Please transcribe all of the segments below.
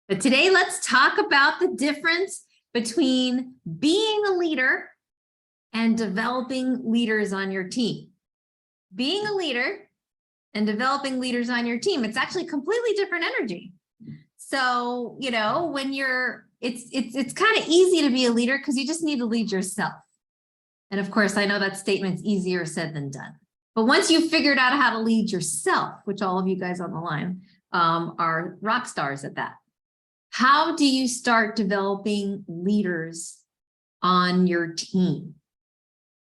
But today, let's talk about the difference between being a leader and developing leaders on your team. Being a leader and developing leaders on your team, it's actually completely different energy. So, you know, when it's kind of easy to be a leader because you just need to lead yourself. And of course, I know that statement's easier said than done. But once you've figured out how to lead yourself, which all of you guys on the line are rock stars at that, how do you start developing leaders on your team?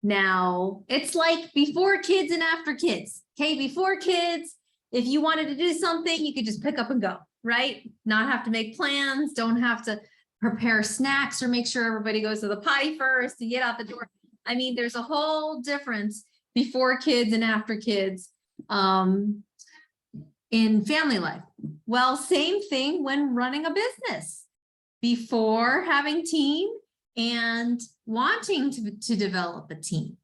Now, it's like before kids and after kids. Okay, before kids, if you wanted to do something, you could just pick up and go, right? Not have to make plans, don't have to prepare snacks or make sure everybody goes to the potty first to get out the door. I mean, there's a whole difference before kids and after kids in family life. Well, same thing when running a business. Before having team and wanting to develop a team.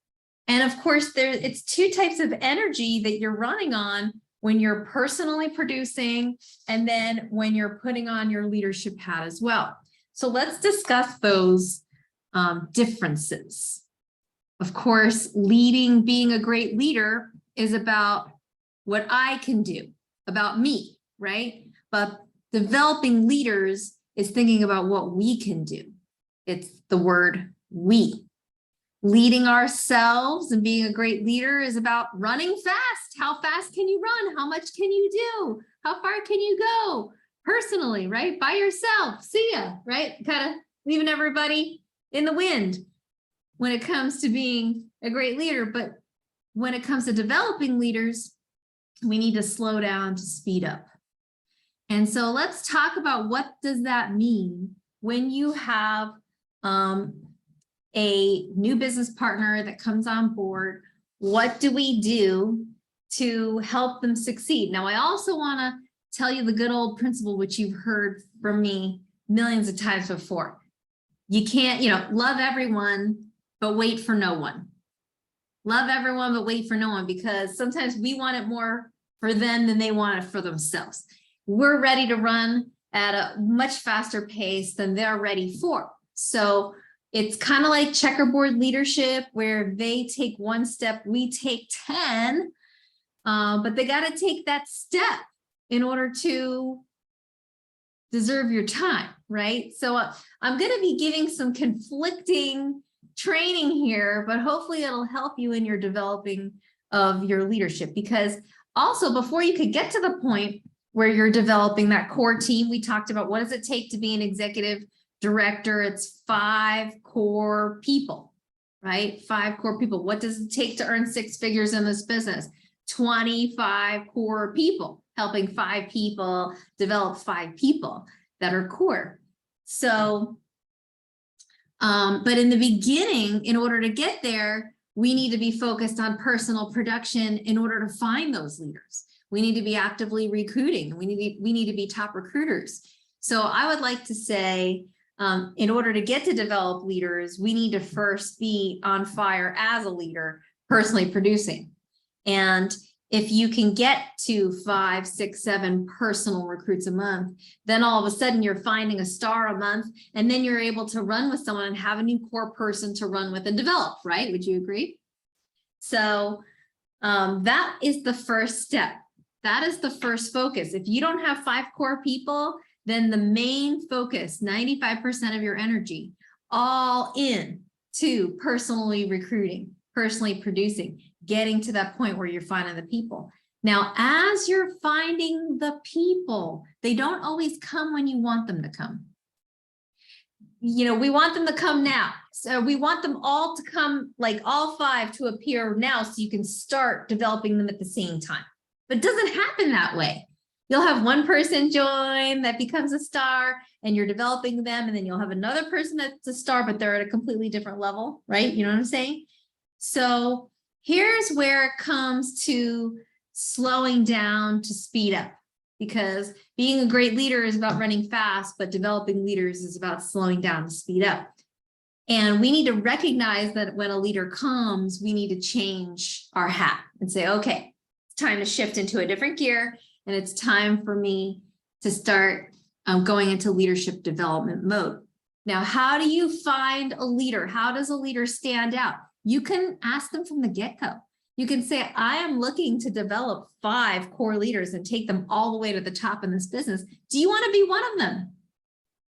And of course, it's two types of energy that you're running on when you're personally producing and then when you're putting on your leadership hat as well. So let's discuss those differences. Of course, being a great leader is about what I can do, about me, right? But developing leaders is thinking about what we can do. It's the word we. Leading ourselves and being a great leader is about running fast. How fast can you run? How much can you do? How far can you go? Personally, right? By yourself. See ya, right? Kind of leaving everybody in the wind when it comes to being a great leader. But when it comes to developing leaders, we need to slow down to speed up. And so let's talk about what does that mean when you have a new business partner that comes on board. What do we do to help them succeed? Now, I also want to tell you the good old principle, which you've heard from me millions of times before. You can't, love everyone, but wait for no one. Love everyone, but wait for no one, because sometimes we want it more for them than they want it for themselves. We're ready to run at a much faster pace than they're ready for. So it's kind of like checkerboard leadership, where they take one step, we take 10, but they got to take that step in order to deserve your time, right? So I'm going to be giving some conflicting training here, but hopefully it'll help you in your developing of your leadership. Because also, before you could get to the point where you're developing that core team, we talked about what does it take to be an executive director. It's 5 core people, right? 5 core people. What does it take to earn 6 figures in this business? 25 core people, helping 5 people develop 5 people that are core. So, but in the beginning, in order to get there, we need to be focused on personal production in order to find those leaders. We need to be actively recruiting. We need to be top recruiters. So I would like to say, in order to get to develop leaders, we need to first be on fire as a leader, personally producing. And if you can get to 5, 6, 7 personal recruits a month, then all of a sudden you're finding a star a month, and then you're able to run with someone and have a new core person to run with and develop, right? Would you agree? So that is the first step. That is the first focus. If you don't have 5 core people, then the main focus, 95% of your energy, all in to personally recruiting, personally producing, getting to that point where you're finding the people. Now, as you're finding the people, they don't always come when you want them to come. We want them to come now. So we want them all to come, like all 5 to appear now, so you can start developing them at the same time. But it doesn't happen that way. You'll have one person join that becomes a star and you're developing them. And then you'll have another person that's a star, but they're at a completely different level, right? You know what I'm saying? So here's where it comes to slowing down to speed up, because being a great leader is about running fast, but developing leaders is about slowing down to speed up. And we need to recognize that when a leader comes, we need to change our hat and say, okay, it's time to shift into a different gear. And it's time for me to start going into leadership development mode. Now, how do you find a leader? How does a leader stand out? You can ask them from the get-go. You can say, I am looking to develop 5 core leaders and take them all the way to the top in this business. Do you want to be one of them?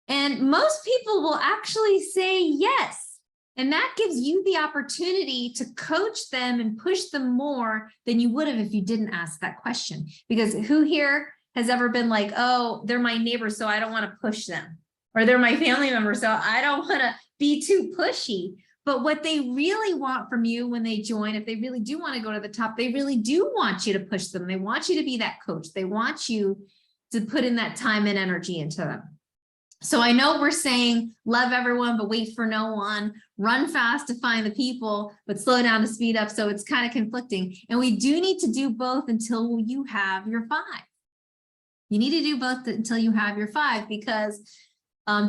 And most people will actually say yes. And that gives you the opportunity to coach them and push them more than you would have if you didn't ask that question. Because who here has ever been like, oh, they're my neighbor, so I don't want to push them. Or they're my family member, so I don't want to be too pushy. But what they really want from you when they join, if they really do want to go to the top, they really do want you to push them. They want you to be that coach. They want you to put in that time and energy into them. So I know we're saying love everyone, but wait for no one, run fast to find the people, but slow down to speed up. So it's kind of conflicting. And we do need to do both until you have your 5. You need to do both until you have your 5, because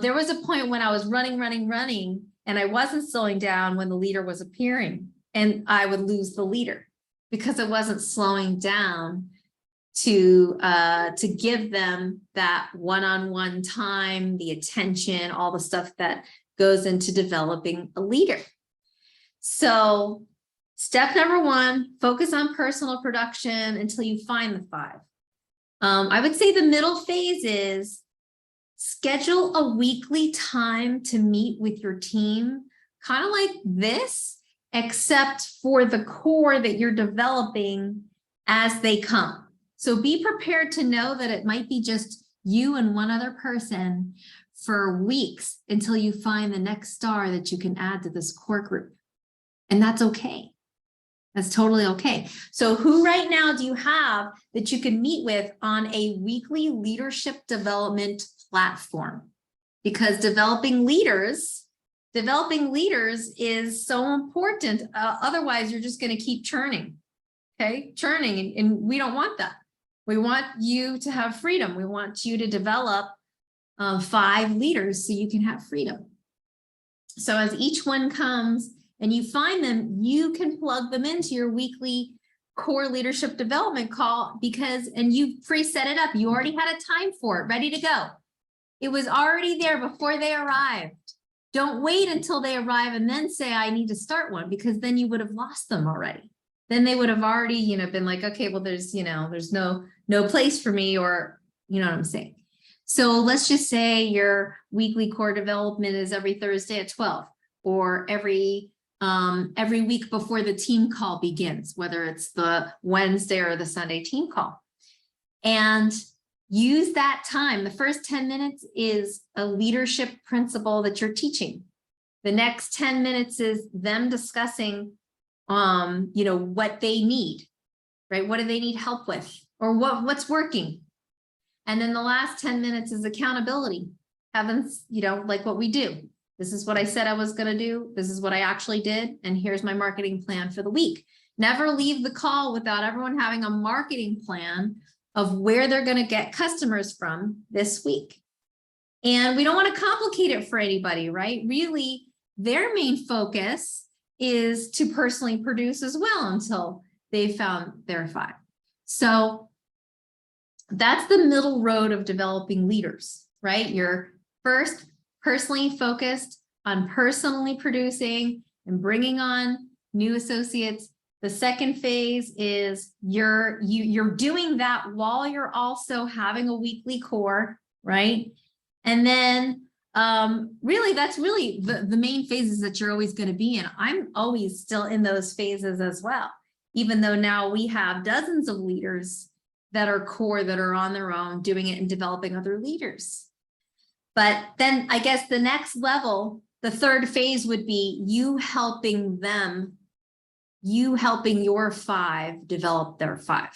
there was a point when I was running, and I wasn't slowing down when the leader was appearing, and I would lose the leader because I wasn't slowing down to give them that one-on-one time, the attention, all the stuff that goes into developing a leader. So step number 1, focus on personal production until you find the 5. I would say the middle phase is schedule a weekly time to meet with your team, kind of like this, except for the core that you're developing as they come. So be prepared to know that it might be just you and one other person for weeks until you find the next star that you can add to this core group. And that's okay. That's totally okay. So who right now do you have that you can meet with on a weekly leadership development platform? Because developing leaders is so important. Otherwise, you're just going to keep churning, okay? Churning, and we don't want that. We want you to have freedom. We want you to develop 5 leaders so you can have freedom. So as each one comes and you find them, you can plug them into your weekly core leadership development call, and you preset it up. You already had a time for it, ready to go. It was already there before they arrived. Don't wait until they arrive and then say, I need to start one, because then you would have lost them already. Then they would have already, been like, okay, well, there's no place for me, or, you know what I'm saying? So let's just say your weekly core development is every Thursday at 12, or every week before the team call begins, whether it's the Wednesday or the Sunday team call. And use that time. The first 10 minutes is a leadership principle that you're teaching. The next 10 minutes is them discussing what they need, right? What do they need help with, or what's working? And then the last 10 minutes is accountability. Like what we do. This is what I said I was going to do. This is what I actually did. And here's my marketing plan for the week. Never leave the call without everyone having a marketing plan of where they're going to get customers from this week. And we don't want to complicate it for anybody, right? Really, their main focus is to personally produce as well until they found their 5. So that's the middle road of developing leaders, right? You're first personally focused on personally producing and bringing on new associates. The second phase is you're doing that while you're also having a weekly core, right? And then really, that's really the main phases that you're always going to be in. I'm always still in those phases as well, even though now we have dozens of leaders that are core, that are on their own, doing it and developing other leaders. But then I guess the next level, the third phase would be you helping your 5 develop their 5.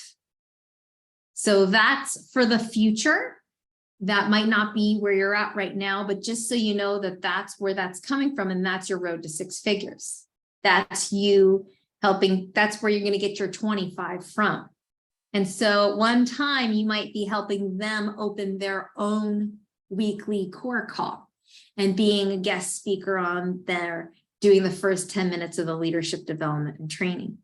So that's for the future. That might not be where you're at right now, but just so you know that that's where that's coming from, and that's your road to 6 figures. That's you helping, that's where you're going to get your 25 from. And so one time you might be helping them open their own weekly core call and being a guest speaker on there, doing the first 10 minutes of the leadership development and training.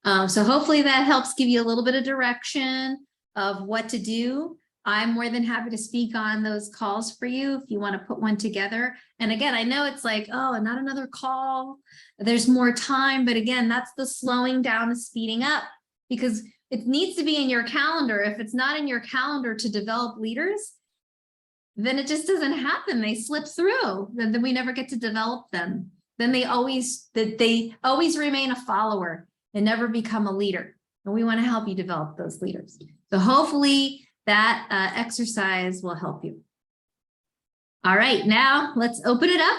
So hopefully that helps give you a little bit of direction of what to do. I'm more than happy to speak on those calls for you if you want to put one together. And again, I know it's like, oh, not another call. There's more time. But again, that's the slowing down, the speeding up, because it needs to be in your calendar. If it's not in your calendar to develop leaders, then it just doesn't happen. They slip through. Then we never get to develop them. Then they always remain a follower and never become a leader. And we want to help you develop those leaders. So hopefully that exercise will help you. All right, now let's open it up